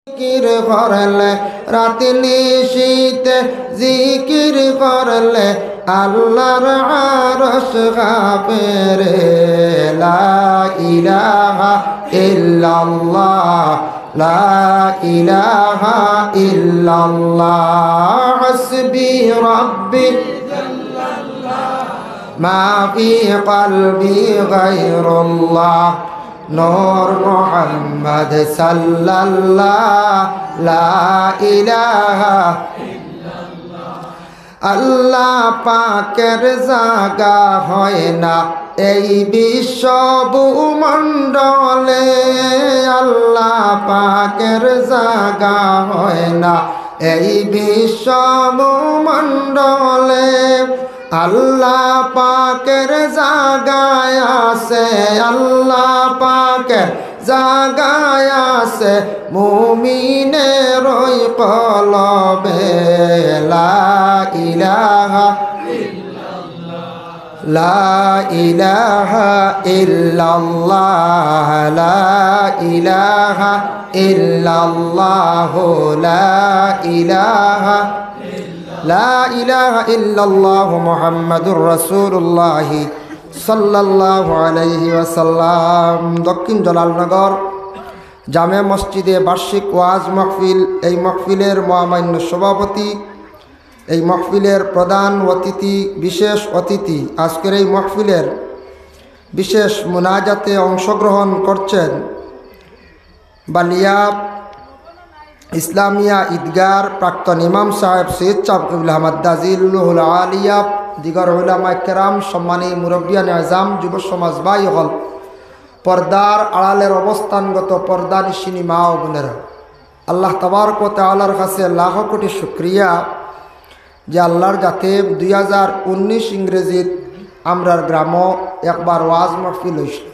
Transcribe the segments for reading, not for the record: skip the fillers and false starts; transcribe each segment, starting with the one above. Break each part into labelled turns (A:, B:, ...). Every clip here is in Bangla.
A: জিকির করলে রাত নিশীতে জিকির করলে আল্লাহর আরশ কাঁপে রে। লা ইলাহা ইল্লাল্লাহ, লা ইলাহা ইল্লাল্লাহ, হাসবি রাব্বি মা ফি কলবি গায়রুল্লাহ, নূর মুহাম্মদ সাল্লাল্লাহ, লা ইলাহা ইল্লাল্লাহ। আল্লাহ পাকের জাগা হয় না এই বিশ্ব ভূমণ্ডলে, আল্লাহ পাকের জাগা হয় না এই বিশ্ব ভূমণ্ডলে। আল্লাহ পাকের জাগায় আছে, আল্লাহ পাকের জাগায় আছে মুমিনের ওই কলবে। লা ইলাহা ইল্লাল্লাহ, লা ইলাহা ইল্লাল্লাহ, লা ইলাহা ইল্লাল্লাহ, লা ইলাহা লা ইলাহা ইল্লাল্লাহু মুহাম্মাদুর রাসূলুল্লাহ সাল্লাল্লাহু আলাইহি ওয়াসাল্লাম। দক্ষিণ জলালনগর জামে মসজিদে বার্ষিক ওয়াজ মাহফিল। এই মাহফিলের মহামান্য সভাপতি, এই মাহফিলের প্রধান অতিথি, বিশেষ অতিথি, আজকের এই মাহফিলের বিশেষ মুনাজাতে অংশগ্রহণ করছেন বালিয়া ইসলামিয়া ঈদগার প্রাক্তন ইমাম সাহেব সৈয়দ চাবকুল আহমদ দাজিলুল আলিয়া, দিগর উলামা কেরাম, সম্মানী মুরব্বিয়ান আজম, যুব সমাজ ভাই হল, পর্দার আড়ালের অবস্থানগত পর্দানিশিনী মা ও বোনেরা, আল্লাহ তাবারক ওয়া তাআলার কাছে লাখ কোটি শুকরিয়া যে আল্লাহর যাতে 2019 ইংরেজিত আমরার গ্রাম একবার ওয়াজ মাহফিল হয়েছিল।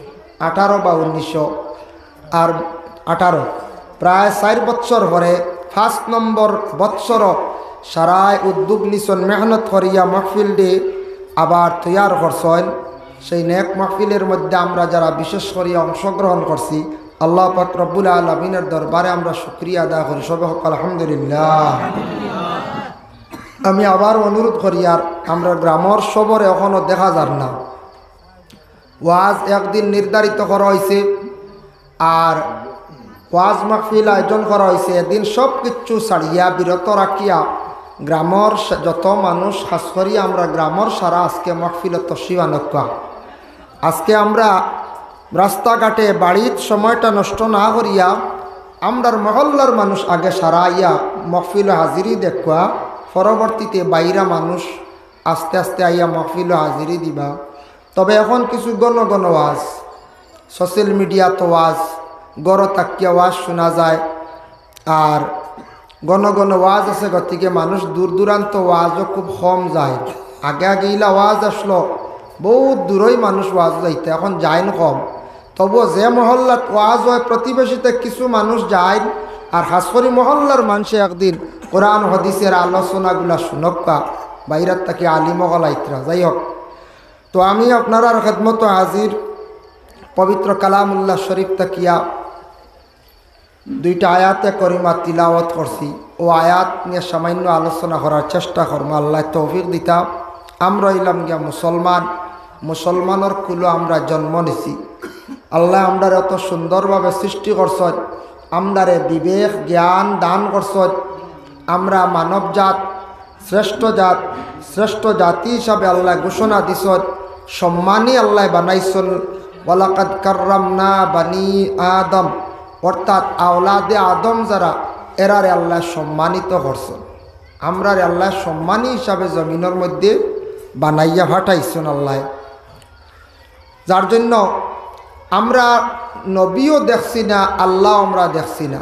A: 18 বা 1918 প্রায় 4 বৎসর পরে 5 নম্বর বৎসর সারায় উদ্যোগ নিছন মেহনত করিয়া মাহফিল ডে আবার তৈয়ার করছেন। সেই নেক মাহফিলের মধ্যে আমরা যারা বিশেষ করিয়া অংশগ্রহণ করছি, আল্লাহ পাক রব্বুল আলামিনের দরবারে আমরা শুকরিয়া আদায় করি। সবে আলহামদুলিল্লাহ। আমি আবার অনুরোধ করি, আর আমরা গ্রামের সবরে এখনও দেখা যার না, ওয়াজ একদিন নির্ধারিত করা হয়েছে আর ওয়াজ মাহফিল আয়োজন করা হয়েছে। এদিন সব কিছু ছাড়িয়া বিরত রাখিয়া গ্রামের যত মানুষ, খাস করিয়া আমরা গ্রামের সারা আজকে মাহফিলত তশরিফ। আজকে আমরা রাস্তাঘাটে বাড়ির সময়টা নষ্ট না করিয়া আমরার মহল্লার মানুষ আগে সারা আইয়া মাহফিল হাজিরি দেখুয়া, পরবর্তীতে বাইরা মানুষ আস্তে আস্তে আইয়া মাহফিল হাজিরি দিবা। তবে এখন কিছু গণ গণ ওয়াজ, সোশ্যাল মিডিয়াতে ওয়াজ, গড় তাকিয়া ওয়াজ শোনা যায়, আর গণ গণ ওয়াজ আছে, গতিকে মানুষ দূর দূরান্ত ওয়াজও খুব কম যায়। আগে আগে ইলা ওয়াজ আসলো, বহুত দূরই মানুষ ওয়াজ যাইতে, এখন যায় না কম। তবুও যে মহল্লাত ওয়াজ হয় প্রতিবেশীতে কিছু মানুষ যায়, আর হাসরি মহল্লার মানুষে একদিন কোরআন হাদিসের আলোচনাগুলা শুনকা, বাইরাত তাকে আলিমগল আইতরা। যাই হোক, তো আমি আপনার খেদমত হাজির পবিত্র কালামুল্লাহ শরীফ তাকিয়া 2টা আয়াতে করিমা তিলাওয়াত করছি। ও আয়াত নিয়ে সামান্য আলোচনা করার চেষ্টা করবো, আল্লাহ তৌফিক দিতা। আমরা ইলাম গিয়া মুসলমানের কুলো আমরা জন্ম নিছি। আল্লাহ আমরার এত সুন্দরভাবে সৃষ্টি করছেন, আমরারে বিবেক জ্ঞান দান করছেন। আমরা মানব জাত, শ্রেষ্ঠ জাতি হিসাবে আল্লাহ ঘোষণা দিছেন, সম্মানী আল্লাহ বানাইছেন। ওয়ালাকাদ কাররামনা বানি আদম, অর্থাৎ আওলাদে আদম যারা, এরারে আল্লাহ সম্মানিত করছেন। আমরারে আল্লাহ সম্মানী হিসাবে জমিনের মধ্যে বানাইয়া পাঠাইছেন আল্লাহ, যার জন্য আমরা নবীও দেখছি না, আল্লাহ আমরা দেখছি না।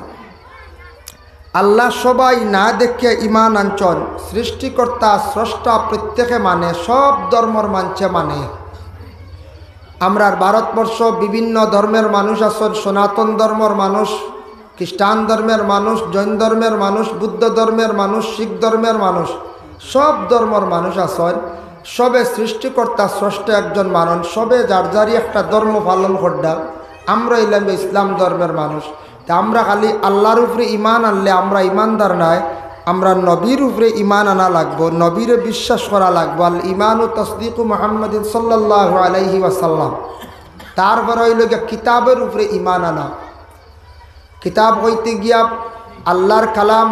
A: আল্লাহ সবাই না দেখে ইমান আনছন। সৃষ্টিকর্তা স্রষ্টা প্রত্যেকে মানে, সব ধর্মর মানছে মানে। আমরার ভারতবর্ষ বিভিন্ন ধর্মের মানুষ আছেন, সনাতন ধর্মের মানুষ, খ্রিস্টান ধর্মের মানুষ, জৈন ধর্মের মানুষ, বুদ্ধ ধর্মের মানুষ, শিখ ধর্মের মানুষ, সব ধর্মের মানুষ আছেন। সবে সৃষ্টিকর্তা স্রষ্টা একজন মানুষ, সবে যার যারই একটা ধর্ম পালন করডা। আমরা ইলাম ইসলাম ধর্মের মানুষ, তা আমরা খালি আল্লাহর উপরে ইমান আনলে আমরা ইমানদার নাই, আমরা নবীর উপরে ইমান আনা লাগবো, নবীর বিশ্বাস করা লাগবো। আল ইমান ও তসদিক মুহাম্মাদিন সাল্লাল্লাহু আলাইহি ওয়াসাল্লাম। তারপর হইল গিয়া কিতাবের উপরে ইমান আনা। কিতাব হইতে গিয়া আল্লাহর কালাম